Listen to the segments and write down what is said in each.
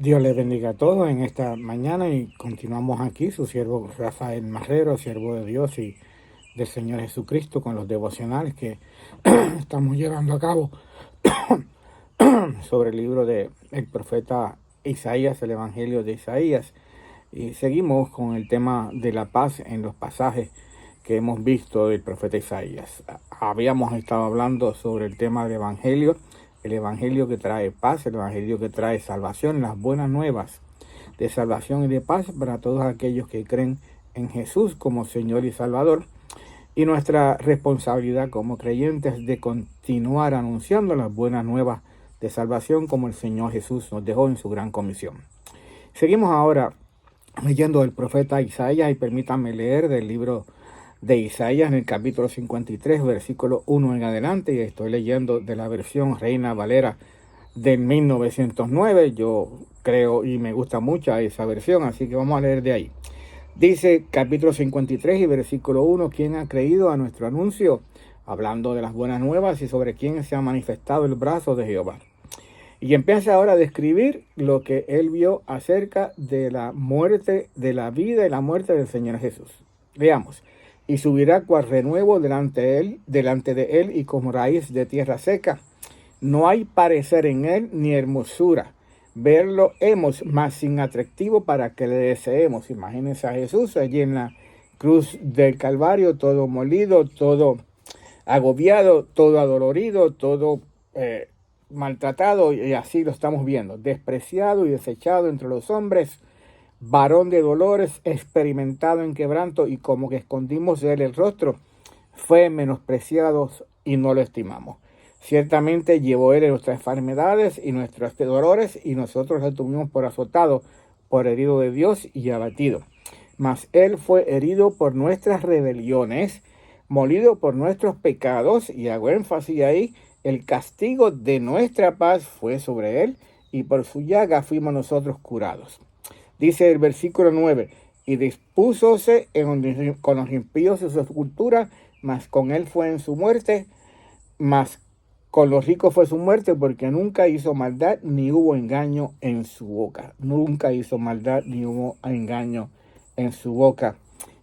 Dios les bendiga a todos en esta mañana y continuamos aquí, su siervo Rafael Marrero, siervo de Dios y del Señor Jesucristo, con los devocionales que estamos llevando a cabo sobre el libro del profeta Isaías, el Evangelio de Isaías. Y seguimos con el tema de la paz en los pasajes que hemos visto del profeta Isaías. Habíamos estado hablando sobre el tema del Evangelio, el Evangelio que trae paz, el Evangelio que trae salvación, las buenas nuevas de salvación y de paz para todos aquellos que creen en Jesús como Señor y Salvador. Y nuestra responsabilidad como creyentes de continuar anunciando las buenas nuevas de salvación como el Señor Jesús nos dejó en su gran comisión. Seguimos ahora leyendo el profeta Isaías y permítanme leer del libro de Isaías en el capítulo 53, versículo 1 en adelante, y estoy leyendo de la versión Reina Valera del 1909. Yo creo y me gusta mucho esa versión, así que vamos a leer de ahí. Dice capítulo 53 y versículo 1, ¿quién ha creído a nuestro anuncio? Hablando de las buenas nuevas y sobre quién se ha manifestado el brazo de Jehová. Y empieza ahora a describir lo que él vio acerca de la muerte, de la vida y la muerte del Señor Jesús. Veamos. Y subirá cual renuevo delante de él y como raíz de tierra seca. No hay parecer en él ni hermosura. Verlo hemos, mas sin atractivo para que le deseemos. Imagínense a Jesús allí en la cruz del Calvario, todo molido, todo agobiado, todo adolorido, todo maltratado, y así lo estamos viendo, despreciado y desechado entre los hombres, varón de dolores, experimentado en quebranto, y como que escondimos de él el rostro, fue menospreciado y no lo estimamos. Ciertamente llevó él nuestras enfermedades y nuestros dolores, y nosotros lo tuvimos por azotado, por herido de Dios y abatido. Mas él fue herido por nuestras rebeliones, molido por nuestros pecados, y hago énfasis ahí, el castigo de nuestra paz fue sobre él, y por su llaga fuimos nosotros curados. Dice el versículo 9, y dispúsose con los impíos en su sepultura, mas con él fue en su muerte, mas con los ricos fue su muerte, porque nunca hizo maldad, ni hubo engaño en su boca. Nunca hizo maldad, ni hubo engaño en su boca.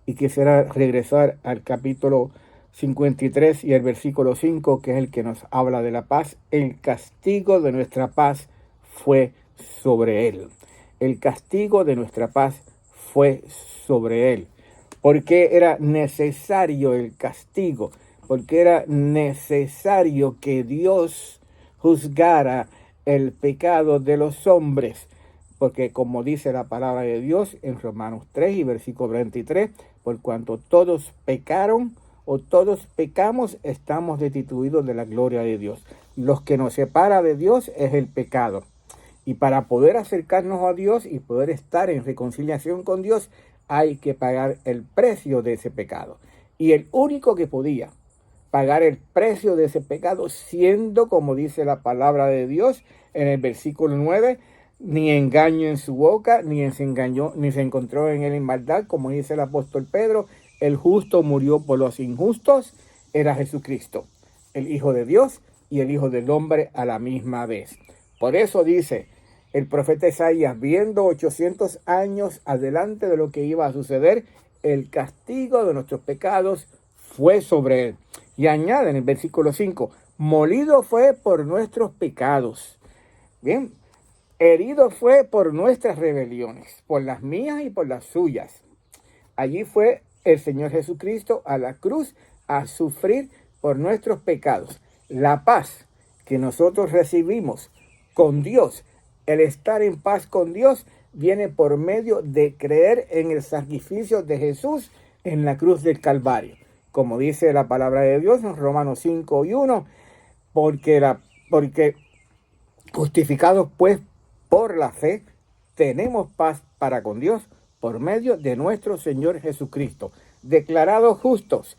Y quisiera regresar al capítulo 53 y el versículo 5, que es el que nos habla de la paz. El castigo de nuestra paz fue sobre él. El castigo de nuestra paz fue sobre él. Porque era necesario el castigo, porque era necesario que Dios juzgara el pecado de los hombres. Porque como dice la palabra de Dios en Romanos 3 y versículo 23, por cuanto todos pecaron o todos pecamos, estamos destituidos de la gloria de Dios. Lo que nos separa de Dios es el pecado. Y para poder acercarnos a Dios y poder estar en reconciliación con Dios, hay que pagar el precio de ese pecado. Y el único que podía pagar el precio de ese pecado, siendo, como dice la palabra de Dios en el versículo 9, ni engaño en su boca, ni se encontró en él en maldad, como dice el apóstol Pedro, el justo murió por los injustos, era Jesucristo, el Hijo de Dios y el Hijo del Hombre a la misma vez. Por eso dice el profeta Isaías, viendo 800 años adelante de lo que iba a suceder, el castigo de nuestros pecados fue sobre él. Y añade en el versículo 5, molido fue por nuestros pecados. Bien, herido fue por nuestras rebeliones, por las mías y por las suyas. Allí fue el Señor Jesucristo a la cruz a sufrir por nuestros pecados. La paz que nosotros recibimos con Dios, el estar en paz con Dios, viene por medio de creer en el sacrificio de Jesús en la cruz del Calvario. Como dice la palabra de Dios en Romanos 5 y 1, porque justificados pues por la fe, tenemos paz para con Dios por medio de nuestro Señor Jesucristo. Declarados justos.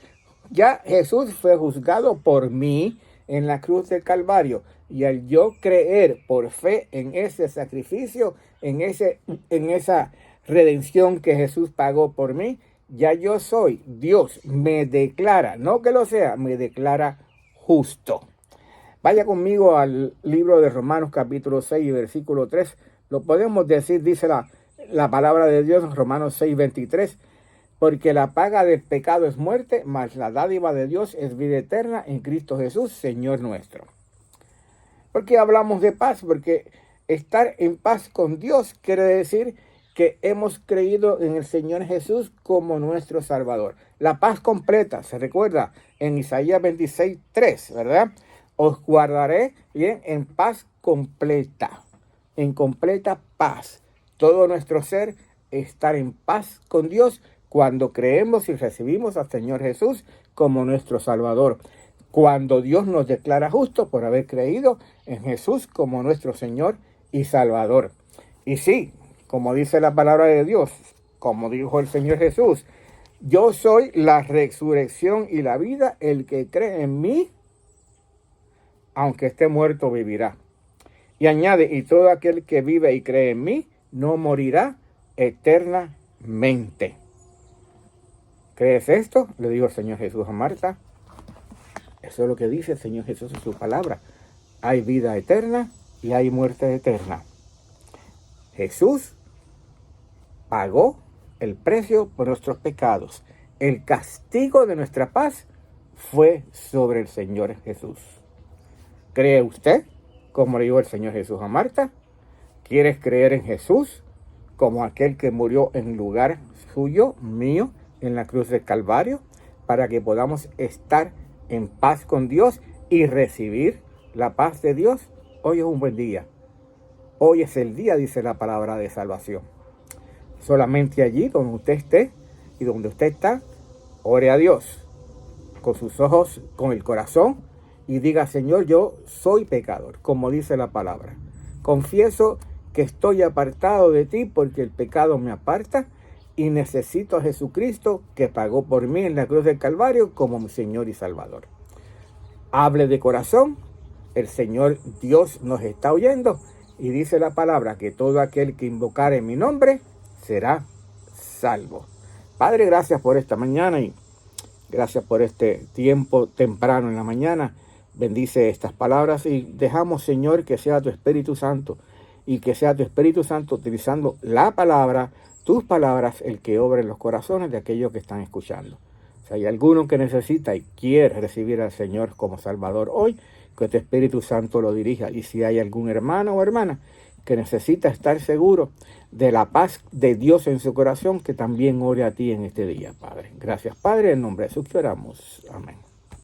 Ya Jesús fue juzgado por mí en la cruz del Calvario. Y al yo creer por fe en ese sacrificio, en esa redención que Jesús pagó por mí, ya yo soy, Dios me declara, no que lo sea, me declara justo. Vaya conmigo al libro de Romanos capítulo 6 versículo 3 Lo podemos decir, dice la palabra de Dios en Romanos 6:23, porque la paga del pecado es muerte, mas la dádiva de Dios es vida eterna en Cristo Jesús, Señor nuestro. ¿Por qué hablamos de paz? Porque estar en paz con Dios quiere decir que hemos creído en el Señor Jesús como nuestro Salvador. La paz completa, se recuerda en Isaías 26:3, ¿verdad? Os guardaré bien en paz completa, en completa paz. Todo nuestro ser estar en paz con Dios cuando creemos y recibimos al Señor Jesús como nuestro Salvador. Cuando Dios nos declara justos por haber creído en Jesús como nuestro Señor y Salvador. Y sí, como dice la palabra de Dios, como dijo el Señor Jesús, yo soy la resurrección y la vida, el que cree en mí, aunque esté muerto, vivirá. Y añade, y todo aquel que vive y cree en mí, no morirá eternamente. ¿Crees esto? Le dijo el Señor Jesús a Marta. Eso es lo que dice el Señor Jesús en su palabra. Hay vida eterna y hay muerte eterna. Jesús pagó el precio por nuestros pecados. El castigo de nuestra paz fue sobre el Señor Jesús. ¿Cree usted, como le dijo el Señor Jesús a Marta? ¿Quieres creer en Jesús como aquel que murió en lugar suyo, mío, en la cruz del Calvario, para que podamos estar en paz con Dios y recibir la paz de Dios? Hoy es un buen día. Hoy es el día, dice la palabra, de salvación. Solamente allí donde usted esté y donde usted está, ore a Dios con sus ojos, con el corazón, y diga: Señor, yo soy pecador, como dice la palabra. Confieso que estoy apartado de ti porque el pecado me aparta y necesito a Jesucristo, que pagó por mí en la cruz del Calvario como mi Señor y Salvador. Hable de corazón. El Señor Dios nos está oyendo y dice la palabra que todo aquel que invocare mi nombre será salvo. Padre, gracias por esta mañana y gracias por este tiempo temprano en la mañana. Bendice estas palabras y dejamos, Señor, que sea tu Espíritu Santo y que sea tu Espíritu Santo utilizando la palabra, tus palabras, el que obra en los corazones de aquellos que están escuchando. Si hay alguno que necesita y quiere recibir al Señor como Salvador hoy, que tu Espíritu Santo lo dirija. Y si hay algún hermano o hermana que necesita estar seguro de la paz de Dios en su corazón, que también ore a ti en este día, Padre. Gracias, Padre, en nombre de Jesús que oramos. Amén.